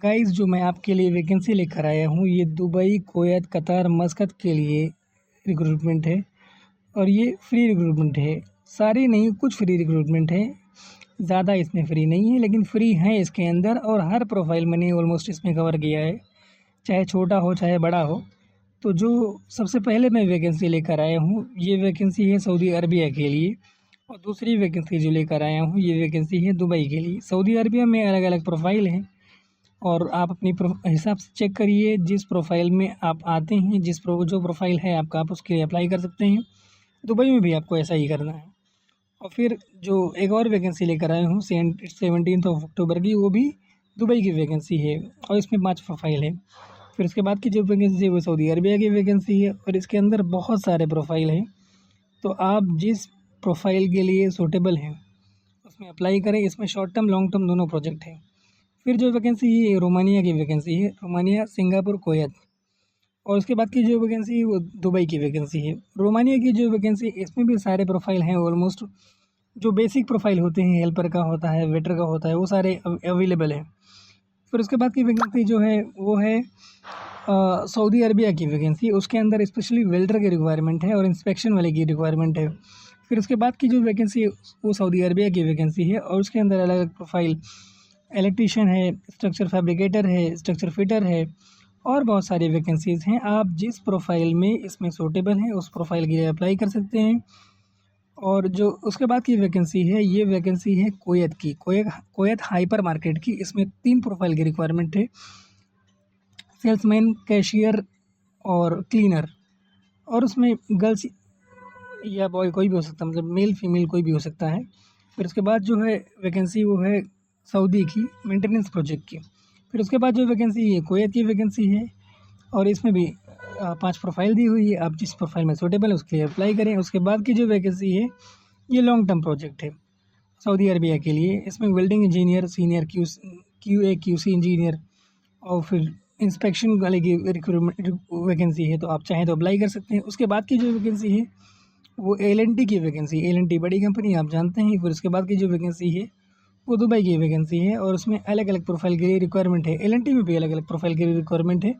Guys जो मैं आपके लिए वैकेंसी लेकर आया हूँ ये दुबई, कुवैत, कतार, मस्कत के लिए रिक्रूटमेंट है और ये फ्री रिक्रूटमेंट है। सारी नहीं, कुछ फ्री रिक्रूटमेंट है, ज़्यादा इसमें फ्री नहीं है लेकिन फ्री है इसके अंदर। और हर प्रोफाइल मैंने ऑलमोस्ट इसमें कवर किया है, चाहे छोटा हो चाहे बड़ा हो। तो जो सबसे पहले मैं वैकेंसी लेकर आया हूँ ये वैकेंसी है सऊदी अरबिया के लिए, और दूसरी वैकेंसी जो लेकर आया हूँ ये वैकेंसी है दुबई के लिए। सऊदी अरबिया में अलग अलग प्रोफाइल हैं और आप अपनी हिसाब से चेक करिए। जिस प्रोफाइल में आप आते हैं, जो प्रोफाइल है आपका, आप उसके लिए अप्लाई कर सकते हैं। दुबई में भी आपको ऐसा ही करना है। और फिर जो एक और वैकेंसी लेकर आए हूँ 17 अक्टूबर की, वो भी दुबई की वैकेंसी है और इसमें 5 प्रोफाइल है। फिर उसके बाद की जो वैकेंसी है वो सऊदी अरबिया की वैकेंसी है और इसके अंदर बहुत सारे प्रोफाइल हैं। तो आप जिस प्रोफाइल के लिए सूटेबल हैं उसमें अप्लाई करें। इसमें शॉर्ट टर्म लॉन्ग टर्म दोनों प्रोजेक्ट हैं। फिर जो वैकेंसी है रोमानिया की वैकेंसी है, रोमानिया, सिंगापुर, कुवैत। और उसके बाद की जो वैकेंसी है वो दुबई की वैकेंसी है। रोमानिया की जो वैकेंसी, इसमें भी सारे प्रोफाइल हैं ऑलमोस्ट। जो बेसिक प्रोफाइल होते हैं, हेल्पर का होता है, वेटर का होता है, वो सारे अवेलेबल हैं। फिर उसके बाद की वैकेंसी जो है वो है सऊदी अरबिया की वैकेंसी। उसके अंदर स्पेशली वेल्डर की रिक्वायरमेंट है और इंस्पेक्शन वाले की रिक्वायरमेंट है। फिर उसके बाद की जो वैकेंसी है वो सऊदी अरबिया की वैकेंसी है और उसके अंदर अलग अलग प्रोफाइल, इलेक्ट्रीशियन है, स्ट्रक्चर फैब्रिकेटर है, स्ट्रक्चर फिटर है और बहुत सारी वैकेंसीज़ हैं। आप जिस प्रोफाइल में इसमें सूटेबल हैं उस प्रोफाइल के लिए अप्लाई कर सकते हैं। और जो उसके बाद की वैकेंसी है ये वैकेंसी है कुवैत की, कुवैत हाइपर मार्केट की। इसमें 3 प्रोफाइल की रिक्वायरमेंट है, सेल्समैन, कैशियर और क्लीनर। और उसमें गर्ल्स या बॉय कोई भी हो सकता है, मतलब मेल फीमेल कोई भी हो सकता है। फिर उसके बाद जो है वैकेंसी वो है सऊदी की, मेंटेनेंस प्रोजेक्ट की। फिर उसके बाद जो वैकेंसी है कुवैत की वैकेंसी है और इसमें भी 5 प्रोफाइल दी हुई है। आप जिस प्रोफाइल में सूटेबल है उसके लिए अप्लाई करें। उसके बाद की जो वैकेंसी है ये लॉन्ग टर्म प्रोजेक्ट है सऊदी अरबिया के लिए। इसमें welding engineer, senior QA QC engineer और फिर इंस्पेक्शन वाले की रिक्रूटमेंट वैकेंसी है। तो आप चाहें तो अप्लाई कर सकते हैं। उसके बाद की जो वैकेंसी है वो L&T की वैकेंसी, L&T बड़ी कंपनी आप जानते हैं। फिर उसके बाद की जो वैकेंसी है वो दुबई की वैकेंसी है और उसमें अलग अलग प्रोफाइल के लिए रिक्वायरमेंट है। L&T में भी अलग अलग प्रोफाइल के लिए रिक्वायरमेंट है।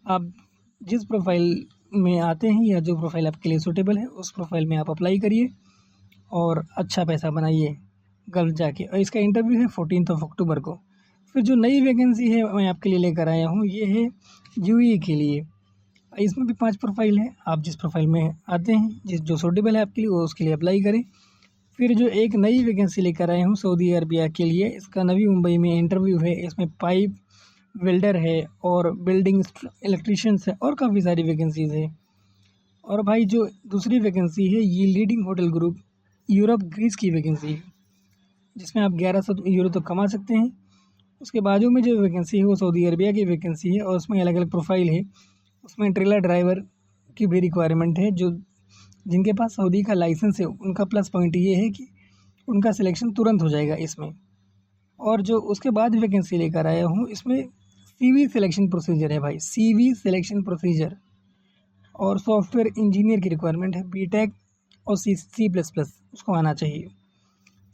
आप जिस प्रोफाइल में आते हैं या जो प्रोफाइल आपके लिए सूटेबल है उस प्रोफाइल में आप अप्लाई करिए और अच्छा पैसा बनाइए घर जाके। और इसका इंटरव्यू है 14 अक्टूबर को। फिर जो नई वैकेंसी है मैं आपके लिए लेकर आया हूँ ये है UAE के लिए। इसमें भी 5 प्रोफाइल है। आप जिस प्रोफाइल में आते हैं, जो सूटेबल है आपके लिए, वो उसके लिए अप्लाई करें। फिर जो एक नई वैकेंसी लेकर आया हूँ सऊदी अरबिया के लिए, इसका नवी मुंबई में इंटरव्यू है। इसमें पाइप वेल्डर है और बिल्डिंग इलेक्ट्रीशियंस है और काफ़ी सारी वैकेंसीज़ है। और भाई जो दूसरी वैकेंसी है ये leading hotel group Europe Greece की वैकेंसी है, जिसमें आप 1100 यूरो तक कमा सकते हैं। उसके बाजू में जो वैकेंसी है वो सऊदी अरबिया की वैकेंसी है और उसमें अलग अलग प्रोफाइल है। उसमें ट्रेलर ड्राइवर की भी रिक्वायरमेंट है। जो जिनके पास सऊदी का लाइसेंस है उनका प्लस पॉइंट ये है कि उनका सिलेक्शन तुरंत हो जाएगा इसमें। और जो उसके बाद वैकेंसी लेकर आया हूँ इसमें CV सिलेक्शन प्रोसीजर है भाई, CV सिलेक्शन प्रोसीजर। और सॉफ्टवेयर इंजीनियर की रिक्वायरमेंट है, BTech और C++ उसको आना चाहिए।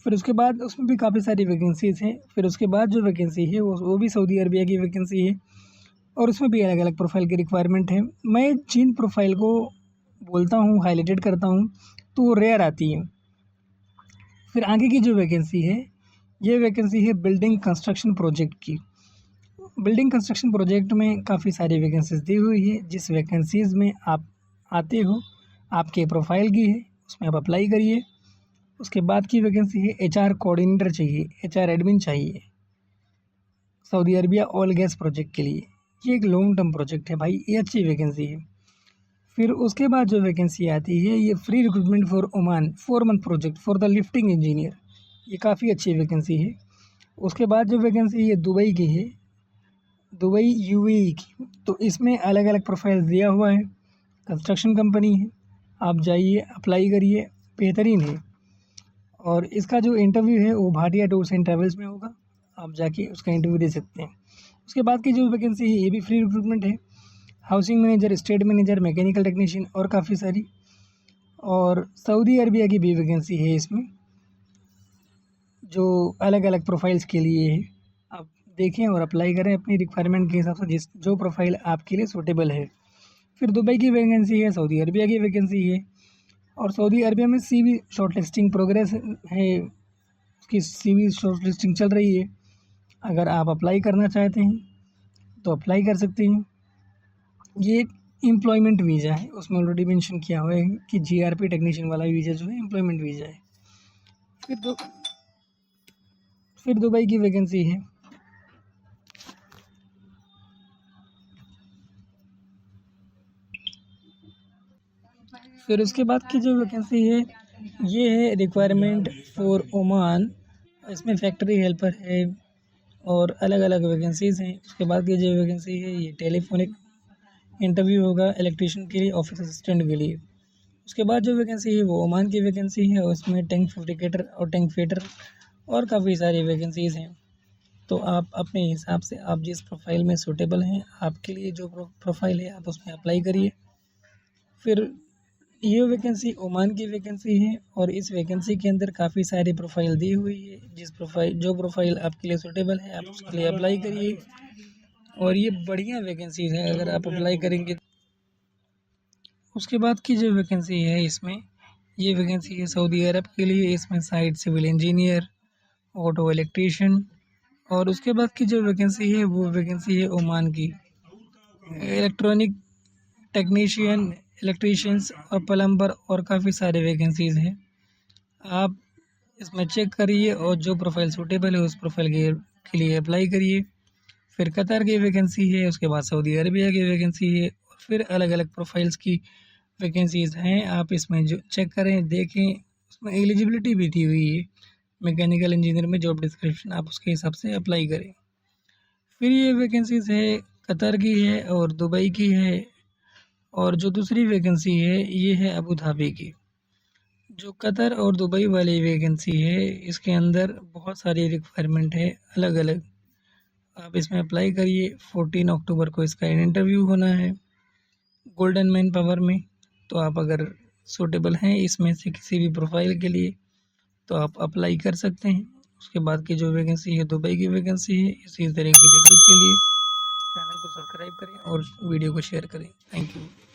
फिर उसके बाद उसमें भी काफ़ी सारी वैकेंसीज़ हैं। फिर उसके बाद जो वैकेंसी है वो भी सऊदी अरबिया की वैकेंसी है और उसमें भी अलग अलग प्रोफाइल की रिक्वायरमेंट है। मैं जिन प्रोफाइल को बोलता हूँ, हाईलाइटेड करता हूँ, तो वो रेयर आती है। फिर आगे की जो वैकेंसी है ये वैकेंसी है बिल्डिंग कंस्ट्रक्शन प्रोजेक्ट की। बिल्डिंग कंस्ट्रक्शन प्रोजेक्ट में काफ़ी सारी वैकेंसीज दी हुई है। जिस वैकेंसीज़ में आप आते हो, आपके प्रोफाइल की है, उसमें आप अप्लाई करिए। उसके बाद की वैकेंसी है HR कोऑर्डिनेटर चाहिए, HR एडमिन चाहिए Saudi Arabia oil gas project के लिए। ये एक लॉन्ग टर्म प्रोजेक्ट है भाई, ये अच्छी वैकेंसी है। फिर उसके बाद जो वैकेंसी आती है ये free recruitment for Oman 4 month project for the lifting engineer. ये काफ़ी अच्छी वैकेंसी है। उसके बाद जो वैकेंसी ये दुबई की है, दुबई UAE की। तो इसमें अलग अलग प्रोफाइल दिया हुआ है, कंस्ट्रक्शन कंपनी है, आप जाइए अप्लाई करिए, बेहतरीन है। और इसका जो इंटरव्यू है वो भाटिया टूर्स एंड ट्रैवल्स में होगा, आप जाके उसका इंटरव्यू दे सकते हैं। उसके बाद की जो वैकेंसी है ये भी फ्री रिक्रूटमेंट है, housing manager, state manager, mechanical technician और काफ़ी सारी। और सऊदी अरबिया की भी वैकेंसी है इसमें, जो अलग अलग प्रोफाइल्स के लिए है, आप देखें और अप्लाई करें अपनी रिक्वायरमेंट के हिसाब से जो प्रोफाइल आपके लिए सूटेबल है। फिर दुबई की वैकेंसी है, सऊदी अरबिया की वैकेंसी है, और सऊदी अरबिया में CV शॉर्टलिस्टिंग प्रोग्रेस है, उसकी CV शॉर्टलिस्टिंग चल रही है। अगर आप अप्लाई करना चाहते हैं तो अप्लाई कर सकते हैं। ये एक एम्प्लॉयमेंट वीज़ा है, उसमें ऑलरेडी मेंशन किया हुआ है कि GRP टेक्नीशियन वाला वीज़ा जो है एम्प्लॉयमेंट वीज़ा है। फिर दुबई की वैकेंसी है। फिर उसके बाद की जो वैकेंसी है ये है रिक्वायरमेंट फॉर ओमान, इसमें फैक्ट्री हेल्पर है और अलग अलग वैकेंसीज़ हैं। उसके बाद की जो वैकेंसी है ये टेलीफोनिक इंटरव्यू होगा इलेक्ट्रीशियन के लिए, ऑफिस असिस्टेंट के लिए। उसके बाद जो वैकेंसी है वो ओमान की वैकेंसी है, उसमें टैंक फैब्रिकेटर और टैंक फिटर और काफ़ी सारी वैकेंसीज़ हैं। तो आप अपने हिसाब से आप जिस प्रोफाइल में सूटेबल हैं, आपके लिए जो प्रोफाइल है आप उसमें अप्लाई करिए। फिर ये वैकेंसी ओमान की वैकेंसी है और इस वैकेंसी के अंदर काफ़ी सारी प्रोफाइल दी हुई है। जो प्रोफाइल आपके लिए सूटेबल है आप उसके लिए अप्लाई करिए, और ये बढ़िया वैकेंसीज है अगर आप अप्लाई करेंगे। उसके बाद की जो वैकेंसी है इसमें ये वैकेंसी है सऊदी अरब के लिए, इसमें site civil engineer, auto electrician. और उसके बाद की जो वैकेंसी है वो वैकेंसी है ओमान की, इलेक्ट्रॉनिक टेक्नीशियन, इलेक्ट्रीशियंस और प्लम्बर, और काफ़ी सारे वैकेंसीज़ हैं। आप इसमें चेक करिए और जो प्रोफाइल सूटेबल है उस प्रोफाइल के लिए अप्लाई करिए। फिर कतर की वैकेंसी है, उसके बाद सऊदी अरबिया की वैकेंसी है, और फिर अलग अलग प्रोफाइल्स की वैकेंसीज़ हैं। आप इसमें जो चेक करें, देखें, उसमें एलिजिबिलिटी भी दी हुई है मैकेनिकल इंजीनियर में जॉब डिस्क्रिप्शन, आप उसके हिसाब से अप्लाई करें। फिर ये वैकेंसीज़ है कतर की है और दुबई की है, और जो दूसरी वैकेंसी है ये है अबू धाबी की। जो कतर और दुबई वाली वैकेंसी है इसके अंदर बहुत सारी रिक्वायरमेंट है अलग अलग। आप इसमें अप्लाई करिए। 14 अक्टूबर को इसका इंटरव्यू होना है गोल्डन मैन पावर में। तो आप अगर सूटेबल हैं इसमें से किसी भी प्रोफाइल के लिए तो आप अप्लाई कर सकते हैं। उसके बाद की जो वैकेंसी है दुबई की वैकेंसी है। इसी तरह की डिटेल के लिए चैनल को सब्सक्राइब करें और वीडियो को शेयर करें। Thank you.